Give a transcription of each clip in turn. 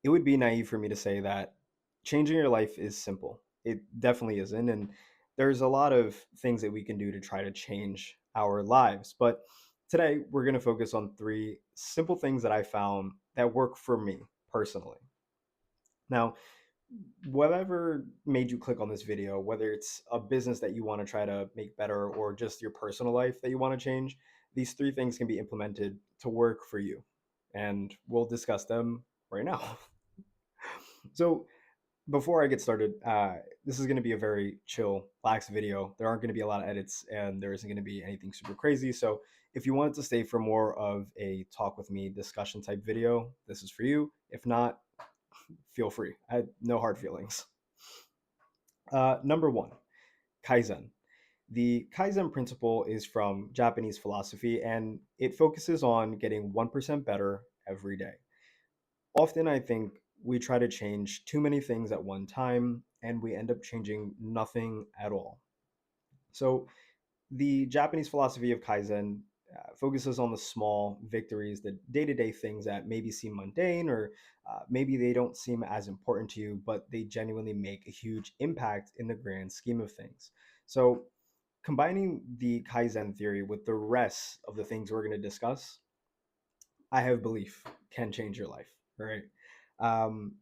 It would be naive for me to say that changing your life is simple. It definitely isn't. And there's a lot of things that we can do to try to change our lives. But today, we're going to focus on three simple things that I found that work for me personally. Now, whatever made you click on this video, whether it's a business that you want to try to make better or just your personal life that you want to change, these three things can be implemented to work for you. And we'll discuss them right now. So, before I get started, this is going to be a very chill, lax video. There aren't going to be a lot of edits, and there isn't going to be anything super crazy. So, if you want to stay for more of a talk with me discussion type video, this is for you. If not, feel free. I had no hard feelings. Number one, Kaizen. The Kaizen principle is from Japanese philosophy, and it focuses on getting 1% better every day. Often, I think we try to change too many things at one time, and we end up changing nothing at all. So, the Japanese philosophy of Kaizen focuses on the small victories, the day to day things that maybe seem mundane or maybe they don't seem as important to you, but they genuinely make a huge impact in the grand scheme of things. So, combining the Kaizen theory with the rest of the things we're going to discuss, I have belief can change your life. Right. Um,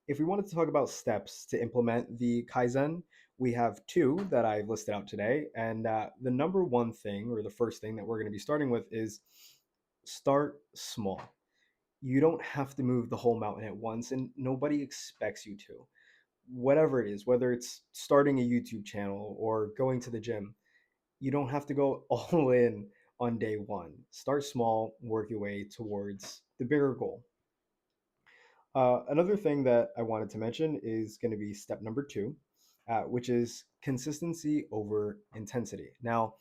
if we wanted to talk about steps to implement the Kaizen, we have two that I've listed out today. And the number one thing, or the first thing that we're going to be starting with, is start small. You don't have to move the whole mountain at once, and nobody expects you to. Whatever it is, whether it's starting a YouTube channel or going to the gym, you don't have to go all in on day one. Start small, work your way towards the bigger goal. Another thing that I wanted to mention is going to be step number two, which is consistency over intensity. Now,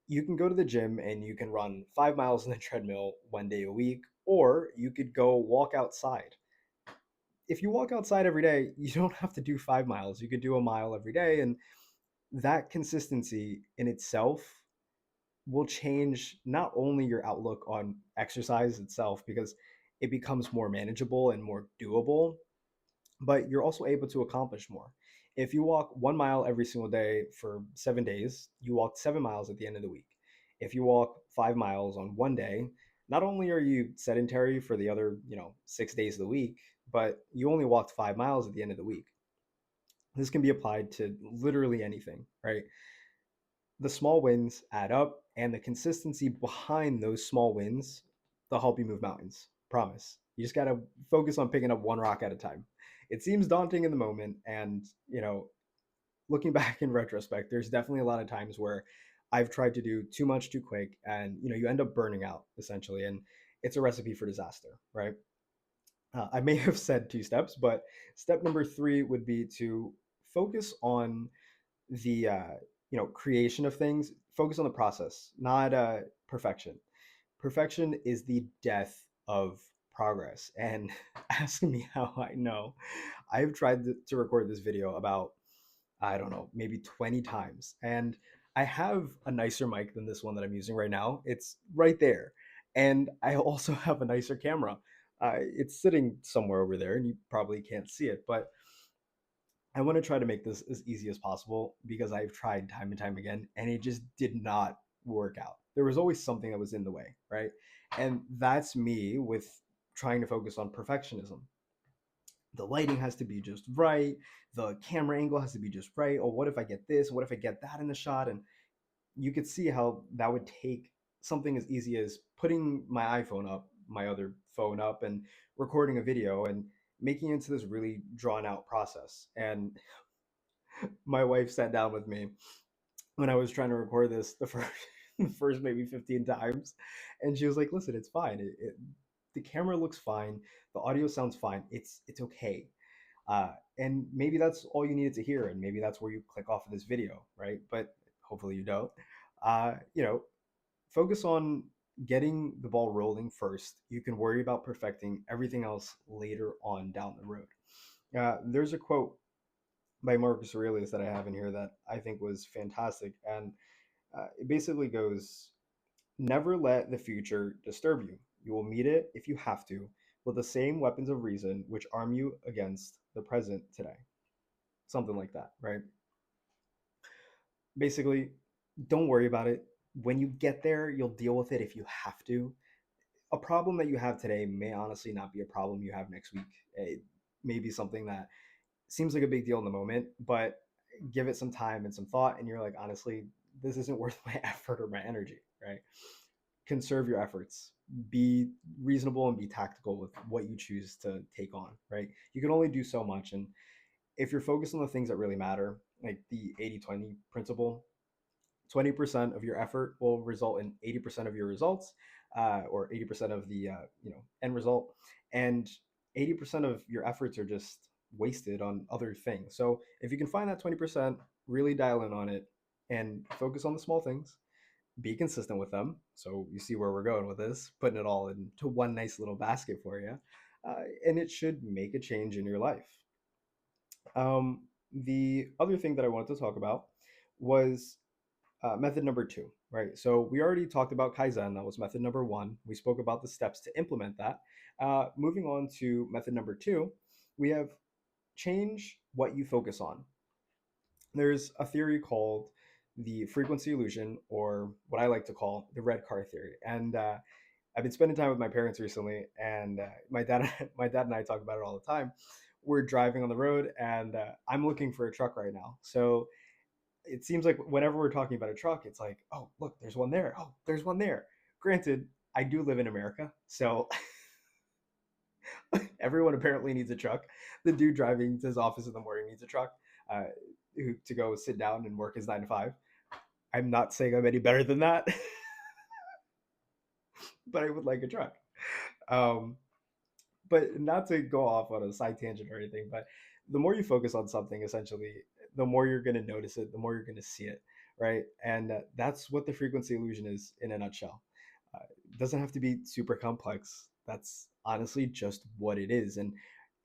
you can go to the gym and you can run 5 miles on the treadmill one day a week, or you could go walk outside. If you walk outside every day, you don't have to do 5 miles. You could do a mile every day. And that consistency in itself will change not only your outlook on exercise itself, because it becomes more manageable and more doable, but you're also able to accomplish more. If you walk 1 mile every single day for 7 days, you walked 7 miles at the end of the week. If you walk 5 miles on one day, not only are you sedentary for the other, 6 days of the week, but you only walked 5 miles at the end of the week. This can be applied to literally anything, right? The small wins add up, and the consistency behind those small wins, they'll help you move mountains. Promise. You just got to focus on picking up one rock at a time. It seems daunting in the moment, and looking back in retrospect, there's definitely a lot of times where I've tried to do too much too quick, and you end up burning out essentially, and it's a recipe for disaster, right? I may have said two steps, but step number three would be to focus on the creation of things. Focus on the process, not perfection. Perfection is the death of progress. And ask me how I know. I've tried to record this video about, I don't know, maybe 20 times, and I have a nicer mic than this one that I'm using right now. It's right there. And I also have a nicer camera. It's sitting somewhere over there and you probably can't see it, but I want to try to make this as easy as possible because I've tried time and time again and it just did not work out. There was always something that was in the way, right? And that's me with trying to focus on perfectionism. The lighting has to be just right, the camera angle has to be just right. Or what if I get this? What if I get that in the shot? And you could see how that would take something as easy as putting my iPhone up, my other phone up, and recording a video and making it into this really drawn out process. And my wife sat down with me when I was trying to record this the first the first maybe 15 times, and she was like, "Listen, it's fine. The camera looks fine. The audio sounds fine. It's okay." And maybe that's all you needed to hear, and maybe that's where you click off of this video, right? But hopefully you don't. Uh, you know, Focus on getting the ball rolling first. You can worry about perfecting everything else later on down the road. There's a quote by Marcus Aurelius that I have in here that I think was fantastic. And it basically goes, never let the future disturb you. You will meet it if you have to, with the same weapons of reason which arm you against the present today. Something like that, right? Basically, don't worry about it. When you get there, you'll deal with it if you have to. A problem that you have today may honestly not be a problem you have next week. It may be something that seems like a big deal in the moment, but give it some time and some thought, and you're like, honestly, this isn't worth my effort or my energy, right? Conserve your efforts. Be reasonable and be tactical with what you choose to take on, right? You can only do so much. And if you're focused on the things that really matter, like the 80-20 principle, 20% of your effort will result in 80% of your results, or 80% of the end result, and 80% of your efforts are just wasted on other things. So if you can find that 20%, really dial in on it and focus on the small things, be consistent with them. So you see where we're going with this, putting it all into one nice little basket for you, and it should make a change in your life. The other thing that I wanted to talk about was method number two, right? So we already talked about Kaizen. That was method number one. We spoke about the steps to implement that. Moving on to method number two, we have change what you focus on. There's a theory called the frequency illusion, or what I like to call the red car theory. And I've been spending time with my parents recently, and my dad, my dad and I talk about it all the time. We're driving on the road, and I'm looking for a truck right now. So it seems like whenever we're talking about a truck, it's like, oh, look, there's one there. Oh, there's one there. Granted, I do live in America, so everyone apparently needs a truck. The dude driving to his office in the morning needs a truck uh, to go sit down and work his 9 to 5. I'm not saying I'm any better than that, but I would like a truck. Um, but not to go off on a side tangent or anything, but the more you focus on something, essentially, the more you're going to notice it, the more you're going to see it, right? And that's what the frequency illusion is in a nutshell. It doesn't have to be super complex. That's honestly just what it is. And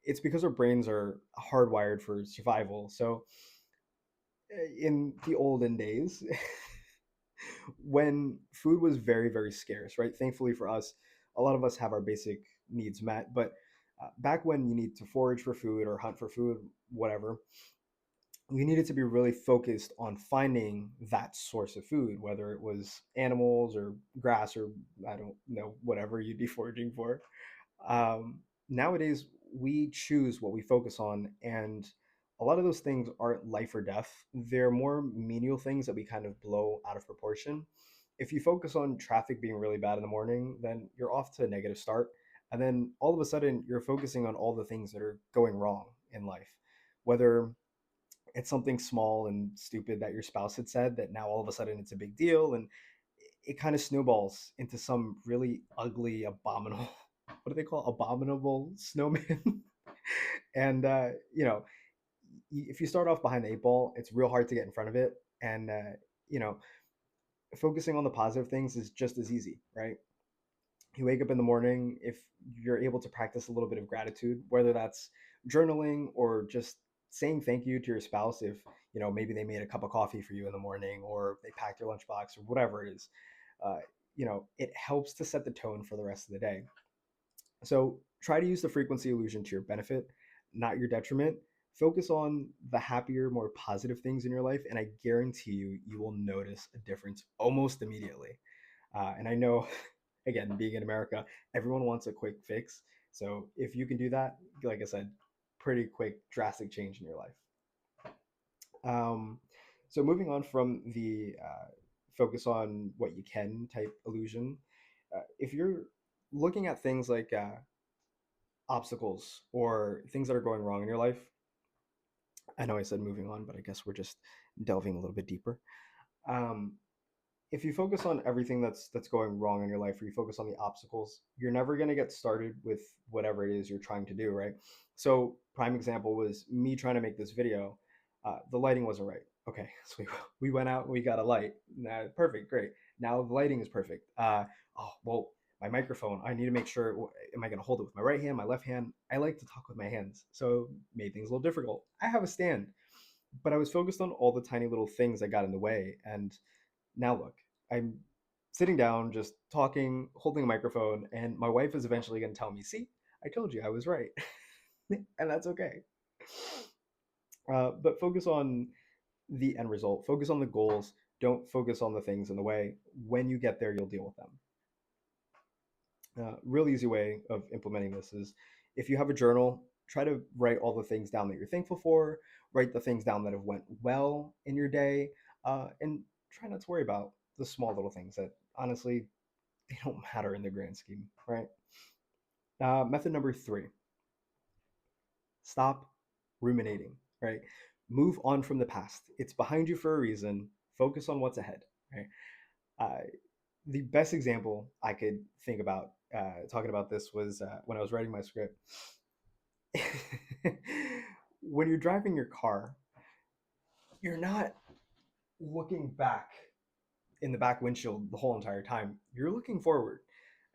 it's because our brains are hardwired for survival. So in the olden days, when food was very, very scarce, right? Thankfully for us, a lot of us have our basic needs met. But back when you need to forage for food or hunt for food, whatever, you needed to be really focused on finding that source of food, whether it was animals or grass or I don't know, whatever you'd be foraging for. Nowadays, we choose what we focus on, and a lot of those things aren't life or death. They're more menial things that we kind of blow out of proportion. If you focus on traffic being really bad in the morning, then you're off to a negative start. And then all of a sudden, you're focusing on all the things that are going wrong in life, whether it's something small and stupid that your spouse had said that now all of a sudden it's a big deal, and it kind of snowballs into some really ugly abominable what do they call abominable snowman. And if you start off behind the 8 ball, it's real hard to get in front of it. And you know focusing on the positive things is just as easy, right? You wake up in the morning, if you're able to practice a little bit of gratitude, whether that's journaling or just saying thank you to your spouse, if maybe they made a cup of coffee for you in the morning, or they packed your lunchbox, or whatever it is, uh, it helps to set the tone for the rest of the day. So try to use the frequency illusion to your benefit, not your detriment. Focus on the happier, more positive things in your life, and I guarantee you will notice a difference almost immediately. And I know, again, being in America, everyone wants a quick fix. So if you can do that, like I said, pretty quick, drastic change in your life. Um, so moving on from the focus on what you can type illusion, if you're looking at things like obstacles or things that are going wrong in your life, I know I said moving on, but I guess we're just delving a little bit deeper. Um, if you focus on everything that's going wrong in your life, or you focus on the obstacles, you're never going to get started with whatever it is you're trying to do, right? So prime example was me trying to make this video. The lighting wasn't right. Okay, so we went out and we got a light. Perfect, great. Now the lighting is perfect. Oh well, my microphone, I need to make sure, am I going to hold it with my right hand, my left hand? I like to talk with my hands, so made things a little difficult. I have a stand, but I was focused on all the tiny little things that got in the way. And now look, I'm sitting down, just talking, holding a microphone, and my wife is eventually going to tell me, see, I told you I was right. And that's okay. But focus on the end result, focus on the goals. Don't focus on the things in the way. When you get there, you'll deal with them. Real easy way of implementing this is if you have a journal, try to write all the things down that you're thankful for, write the things down that have went well in your day, and try not to worry about the small little things that honestly they don't matter in the grand scheme, right? Method number three, stop ruminating, right? Move on from the past. It's behind you for a reason. Focus on what's ahead, right? Uh, the best example I could think about talking about this was when I was writing my script. When you're driving your car, you're not looking back in the back windshield the whole entire time. You're looking forward.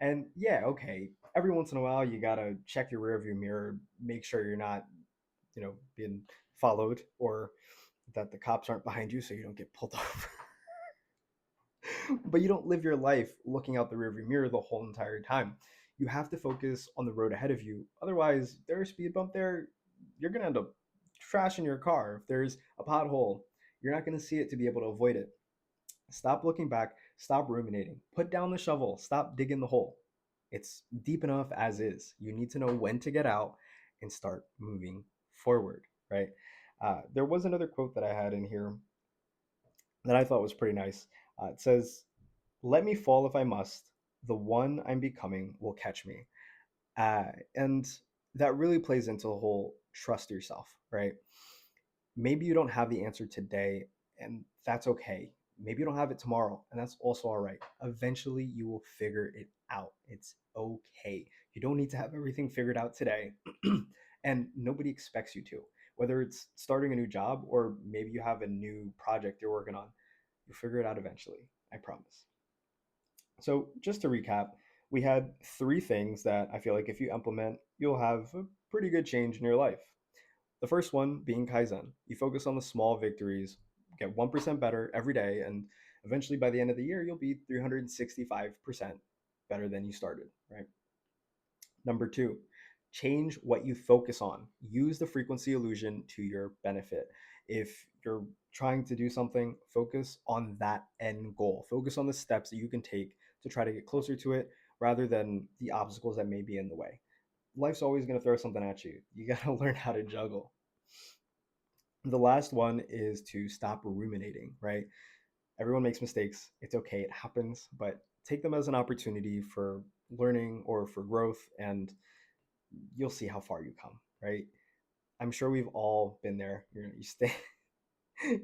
And yeah, okay, every once in a while you gotta check your rearview mirror, make sure you're not, being followed or that the cops aren't behind you so you don't get pulled over. But you don't live your life looking out the rearview mirror the whole entire time. You have to focus on the road ahead of you. Otherwise, there's a speed bump there, you're gonna end up trashing your car. If there's a pothole, you're not gonna see it to be able to avoid it. Stop looking back, stop ruminating. Put down the shovel, stop digging the hole. It's deep enough as is. You need to know when to get out and start moving forward, right? There was another quote that I had in here that I thought was pretty nice. It says, "Let me fall if I must. The one I'm becoming will catch me." And that really plays into the whole trust yourself, right? Maybe you don't have the answer today, and that's okay. Maybe you don't have it tomorrow, and that's also all right. Eventually, you will figure it out. It's okay. You don't need to have everything figured out today, and nobody expects you to. Whether it's starting a new job or maybe you have a new project you're working on, you'll figure it out eventually. I promise. So, just to recap, we had three things that I feel like if you implement, you'll have a pretty good change in your life. The first one being Kaizen. You focus on the small victories, get 1% better every day, and eventually by the end of the year, you'll be 365% better than you started, right? Number two, change what you focus on. Use the frequency illusion to your benefit. If you're trying to do something, focus on that end goal. Focus on the steps that you can take to try to get closer to it rather than the obstacles that may be in the way. Life's always going to throw something at you. You got to learn how to juggle. The last one is to stop ruminating, right? Everyone makes mistakes. It's okay. It happens, but take them as an opportunity for learning or for growth, and you'll see how far you come, right? I'm sure we've all been there. You stay,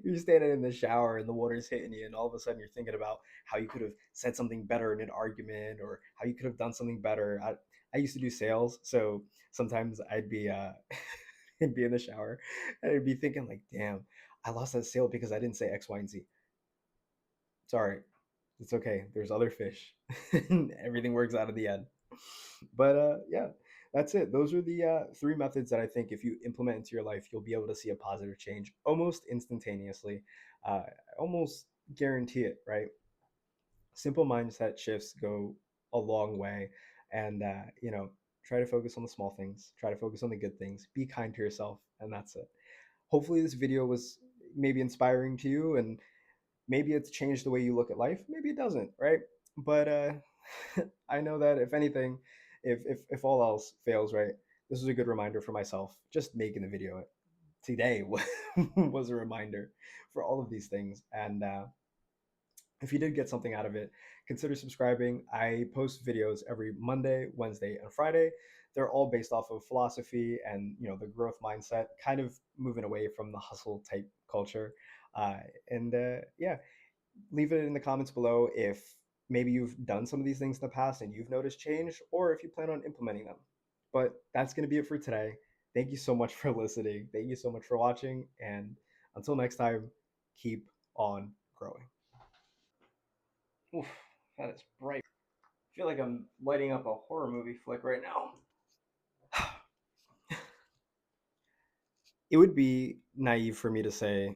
you're standing in the shower and the water's hitting you, and all of a sudden you're thinking about how you could have said something better in an argument or how you could have done something better. I used to do sales, so sometimes I'd be I'd be in the shower and I'd be thinking like, damn, I lost that sale because I didn't say X, Y, and Z. It's all right. It's okay. There's other fish. Everything works out in the end. But yeah, that's it. Those are the three methods that I think if you implement into your life, you'll be able to see a positive change almost instantaneously. I almost guarantee it, right? Simple mindset shifts go a long way. And, try to focus on the small things, try to focus on the good things, be kind to yourself, and that's it. Hopefully, this video was maybe inspiring to you and maybe it's changed the way you look at life. Maybe it doesn't, right? But I know that if anything, if all else fails, right, this was a good reminder for myself. Just making the video today was a reminder for all of these things. And if you did get something out of it, consider subscribing. I post videos every Monday, Wednesday, and Friday. They're all based off of philosophy and the growth mindset, kind of moving away from the hustle type culture. And yeah, leave it in the comments below if maybe you've done some of these things in the past and you've noticed change, or if you plan on implementing them. But that's going to be it for today. Thank you so much for listening. Thank you so much for watching. And until next time, keep on growing. Oof, that is bright. I feel like I'm lighting up a horror movie flick right now. It would be naive for me to say